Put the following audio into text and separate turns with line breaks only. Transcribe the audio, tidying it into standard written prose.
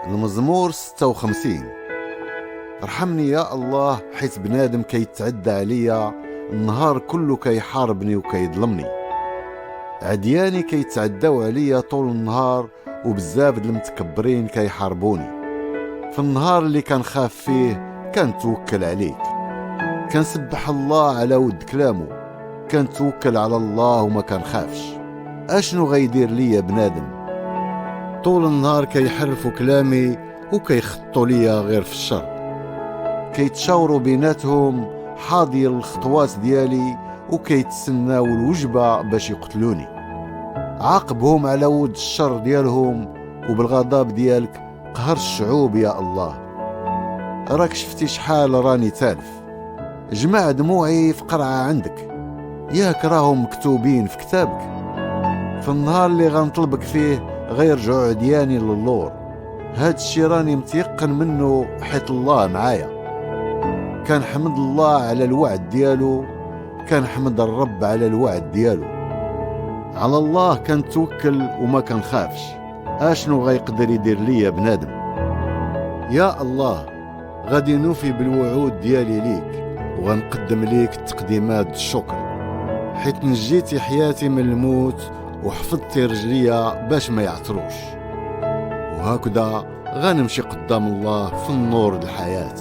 المزمور 56. ارحمني يا الله حيت بنادم كيتعدى عليا، النهار كله كيحاربني وكيظلمني. عدياني كيتعداو عليا طول النهار، وبزاف د المتكبرين كيحاربوني. في النهار اللي كنخاف فيه كنتوكل عليك، كنسبح الله على ود كلامه، كنتوكل على الله وما كنخافش. اشنو غيدير ليا بنادم؟ طول النهار كيحرفوا كلامي وكيخطوا ليا غير في الشر، كيتشاوروا بيناتهم حاضر الخطوات ديالي وكيتسناو الوجبة باش يقتلوني. عاقبهم على ود الشر ديالهم، وبالغضب ديالك قهر الشعوب يا الله. راك شفتي شحال راني تالف، جمع دموعي في قرعة عندك، ياك راهم مكتوبين في كتابك. في النهار اللي غنطلبك فيه غيرجعوا عدياني للور، هاد الشي راني متيقن منه حيت الله معايا. كنحمد الله على الوعد ديالو، كنحمد الرب على الوعد ديالو. على الله كنتوكل وما كنخافش. اشنو غيقدر يدير ليا بنادم؟ يا الله، غادي نوفي بالوعود ديالي ليك، وغنقدم ليك التقديمات الشكر، حيت نجيتي حياتي من الموت وحفظتي رجليا باش ما يعثروش. وهكذا غنمشي قدام الله في النور الحياة.